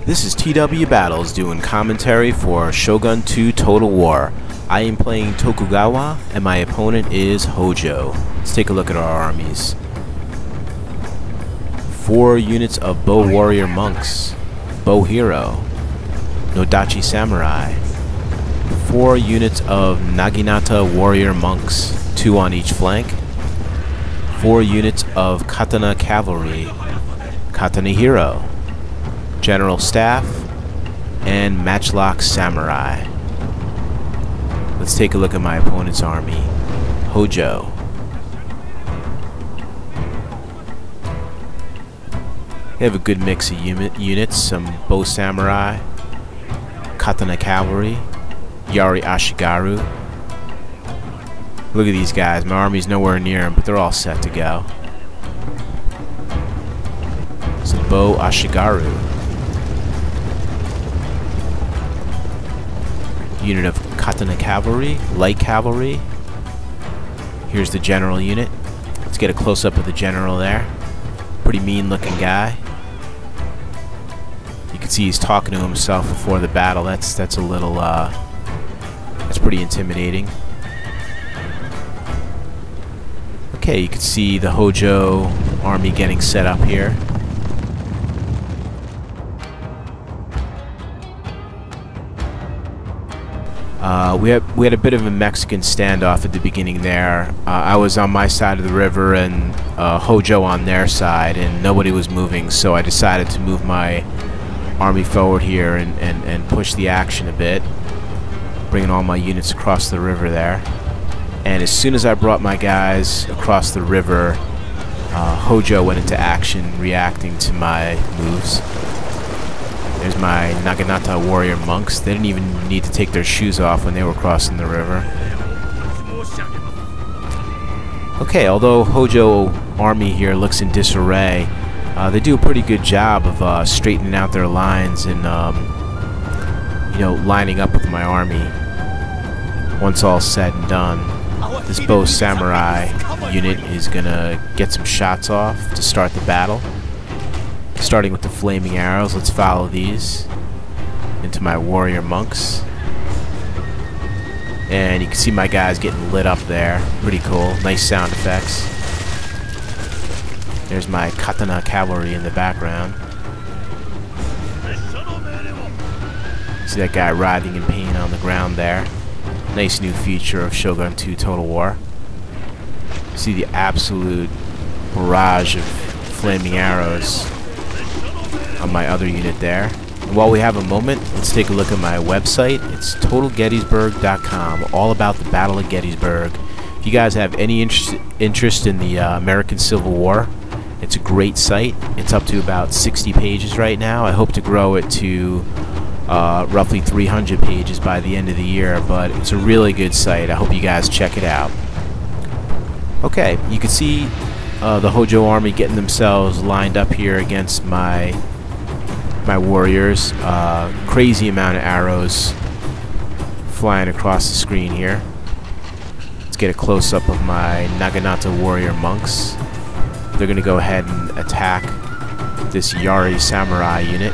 This is TW Battles doing commentary for Shogun 2 Total War. I am playing Tokugawa and my opponent is Hojo. Let's take a look at our armies. 4 units of Bow Warrior Monks, Bow Hero, Nodachi Samurai, 4 units of Naginata Warrior Monks, 2 on each flank, 4 units of Katana Cavalry, Katana Hero, General Staff, and Matchlock Samurai. Let's take a look at my opponent's army. Hojo. They have a good mix of units, some Bow Samurai, Katana Cavalry, Yari Ashigaru. Look at these guys, my army's nowhere near them, but they're all set to go. Some Bow Ashigaru. Unit of Katana Cavalry, Light Cavalry. Here's the general unit. Let's get a close-up of the general there. Pretty mean-looking guy. You can see he's talking to himself before the battle. That's a little that's pretty intimidating. Okay, you can see the Hojo army getting set up here. We had a bit of a Mexican standoff at the beginning there. I was on my side of the river and Hojo on their side, and nobody was moving, so I decided to move my army forward here and push the action a bit, bringing all my units across the river there. And as soon as I brought my guys across the river, Hojo went into action, reacting to my moves. There's my Naginata Warrior Monks. They didn't even need to take their shoes off when they were crossing the river. Okay, although Hojo army here looks in disarray, they do a pretty good job of straightening out their lines and you know, lining up with my army. Once all said and done, this Bow Samurai unit is gonna get some shots off to start the battle. Starting with the flaming arrows, let's follow these into my warrior monks. And you can see my guys getting lit up there. Pretty cool. Nice sound effects. There's my Katana Cavalry in the background. See that guy writhing in pain on the ground there. Nice new feature of Shogun 2 Total War. See the absolute barrage of flaming arrows on my other unit there. And while we have a moment, let's take a look at my website. It's totalgettysburg.com, all about the Battle of Gettysburg. If you guys have any interest in the American Civil War, it's a great site. It's up to about 60 pages right now. I hope to grow it to roughly 300 pages by the end of the year, but it's a really good site. I hope you guys check it out. Okay, you can see the Hojo army getting themselves lined up here against my warriors. Crazy amount of arrows flying across the screen here. Let's get a close-up of my Naginata Warrior Monks. They're going to go ahead and attack this Yari Samurai unit.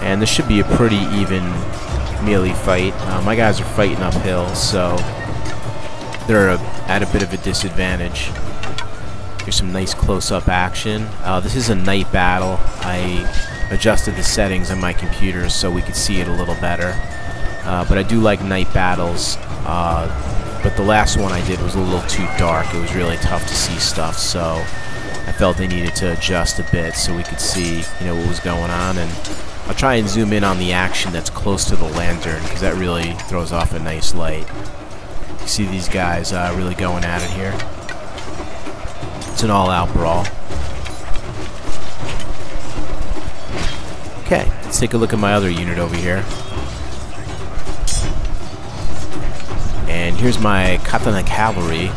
And this should be a pretty even melee fight. My guys are fighting uphill, so they're at a bit of a disadvantage. Here's some nice close-up action. This is a night battle. I adjusted the settings on my computer so we could see it a little better. But I do like night battles. But the last one I did was a little too dark. It was really tough to see stuff, so I felt I needed to adjust a bit so we could see, you know, what was going on. And I'll try and zoom in on the action that's close to the lantern, because that really throws off a nice light. You see these guys really going at it here. It's an all-out brawl. Okay, let's take a look at my other unit over here. And here's my Katana Cavalry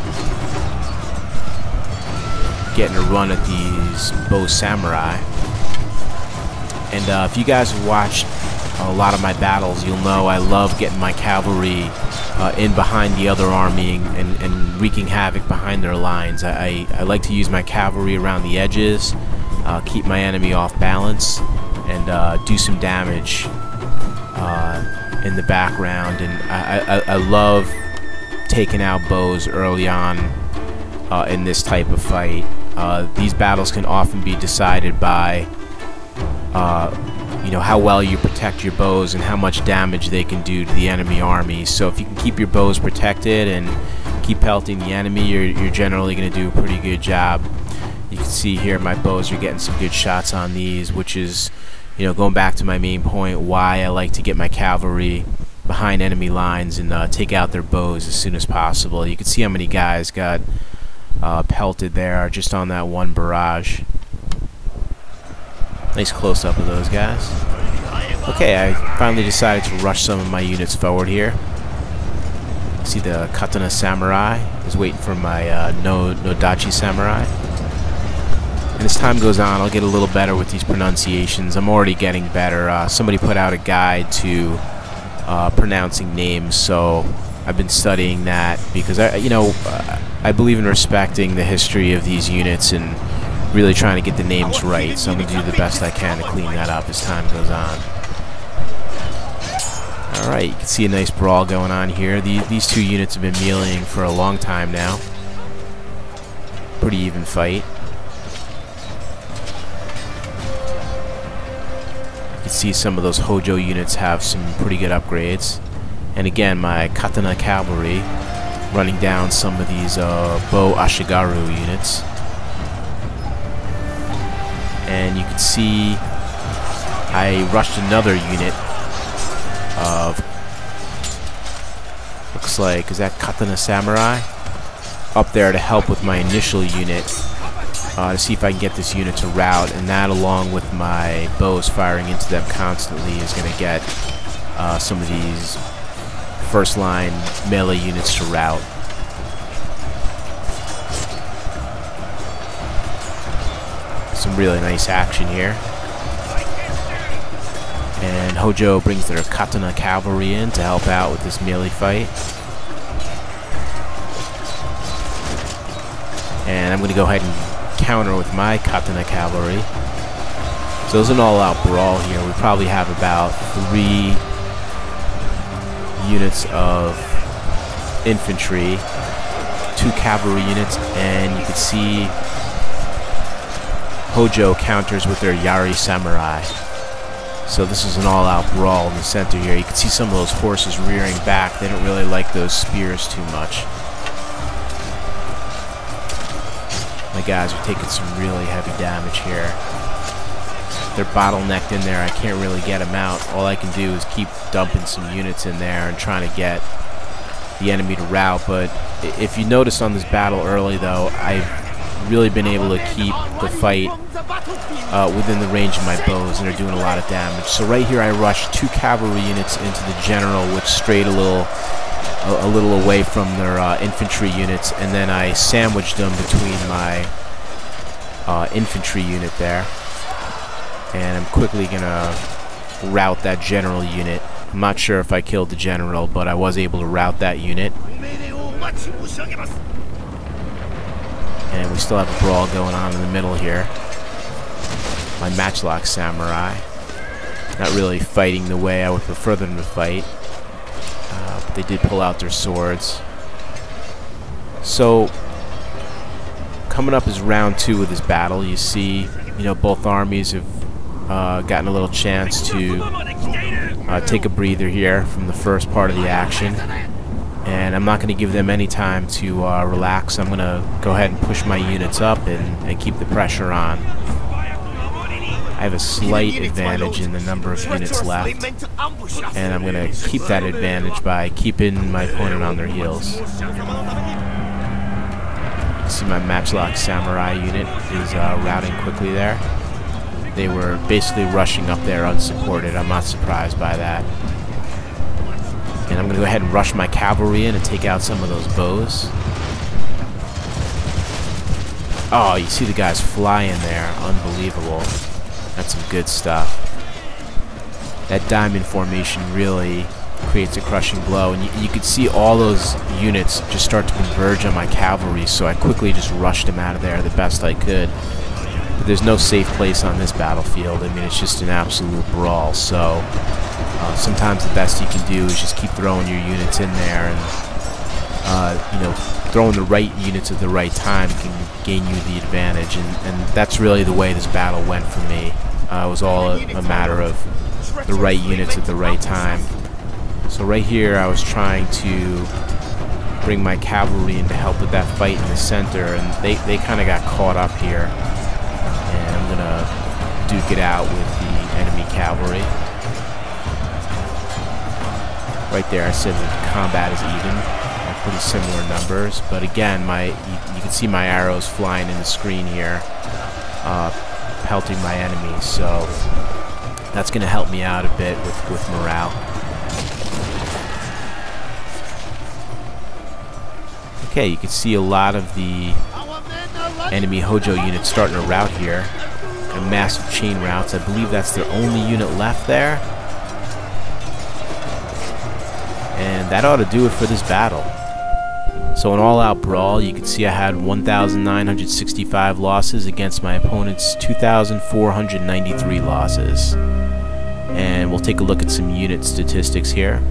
getting a run at these Bow Samurai. And if you guys have watched a lot of my battles, you'll know I love getting my cavalry in behind the other army and wreaking havoc behind their lines. I like to use my cavalry around the edges, keep my enemy off balance, and do some damage in the background. And I love taking out bows early on in this type of fight. These battles can often be decided by you know, how well you protect your bows and how much damage they can do to the enemy army. So if you can keep your bows protected and keep pelting the enemy, you're generally going to do a pretty good job. You can see here my bows are getting some good shots on these, which is, you know, going back to my main point, why I like to get my cavalry behind enemy lines and take out their bows as soon as possible. You can see how many guys got pelted there just on that one barrage. Nice close-up of those guys. Okay, I finally decided to rush some of my units forward here. See the Katana Samurai is waiting for my Nodachi Samurai. And as time goes on, I'll get a little better with these pronunciations. I'm already getting better. Somebody put out a guide to pronouncing names, so I've been studying that because I believe in respecting the history of these units and really trying to get the names right, so I'm going to do the best I can to clean that up as time goes on. Alright, you can see a nice brawl going on here. These two units have been meleeing for a long time now. Pretty even fight. You can see some of those Hojo units have some pretty good upgrades. And again, my Katana Cavalry running down some of these Bo Ashigaru units. And you can see I rushed another unit of, looks like, is that Katana Samurai? Up there to help with my initial unit to see if I can get this unit to rout, and that along with my bows firing into them constantly is going to get some of these first line melee units to rout. Some really nice action here. And Hojo brings their Katana Cavalry in to help out with this melee fight. And I'm going to go ahead and counter with my Katana Cavalry. So it's an all-out brawl here. We probably have about 3 units of infantry, 2 cavalry units, and you can see Hojo counters with their Yari Samurai. So this is an all-out brawl in the center here. You can see some of those horses rearing back. They don't really like those spears too much. My guys are taking some really heavy damage here. They're bottlenecked in there. I can't really get them out. All I can do is keep dumping some units in there and trying to get the enemy to rout. But if you notice on this battle early, though, I've really been able to keep the fight within the range of my bows, and they're doing a lot of damage. So right here I rushed 2 cavalry units into the general, which strayed a little away from their infantry units, and then I sandwiched them between my infantry unit there. And I'm quickly gonna rout that general unit. I'm not sure if I killed the general, but I was able to rout that unit. And we still have a brawl going on in the middle here. My Matchlock Samurai, not really fighting the way I would prefer them to fight, but they did pull out their swords. So coming up is round 2 of this battle. You see, both armies have gotten a little chance to take a breather here from the first part of the action, and I'm not going to give them any time to relax. I'm going to go ahead and push my units up and keep the pressure on. I have a slight advantage in the number of units left, and I'm going to keep that advantage by keeping my opponent on their heels. See my Matchlock Samurai unit is routing quickly there. They were basically rushing up there unsupported. I'm not surprised by that. And I'm going to go ahead and rush my cavalry in and take out some of those bows. Oh, you see the guys flying there. Unbelievable. That's some good stuff. That diamond formation really creates a crushing blow. And you could see all those units just start to converge on my cavalry, so I quickly just rushed them out of there the best I could. But there's no safe place on this battlefield. I mean, it's just an absolute brawl. So sometimes the best you can do is just keep throwing your units in there, and you know, throwing the right units at the right time can gain you the advantage. And that's really the way this battle went for me. It was all a matter of the right units at the right time. So right here, I was trying to bring my cavalry in to help with that fight in the center, and they kind of got caught up here. And I'm gonna duke it out with the enemy cavalry. Right there, I said the combat is even, pretty similar numbers. But again, you can see my arrows flying in the screen here, pelting my enemies. So that's gonna help me out a bit with morale. Okay, you can see a lot of the enemy Hojo units starting to rout here. And massive chain routes. I believe that's their only unit left there. And that ought to do it for this battle. So an all-out brawl, you can see I had 1,965 losses against my opponent's 2,493 losses. And we'll take a look at some unit statistics here.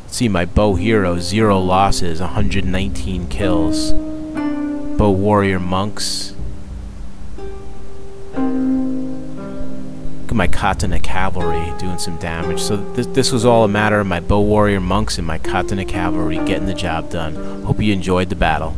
See my bow hero, 0 losses, 119 kills. Bow warrior monks. Look at my katana cavalry doing some damage. So this was all a matter of my bow warrior monks and my katana cavalry getting the job done. Hope you enjoyed the battle.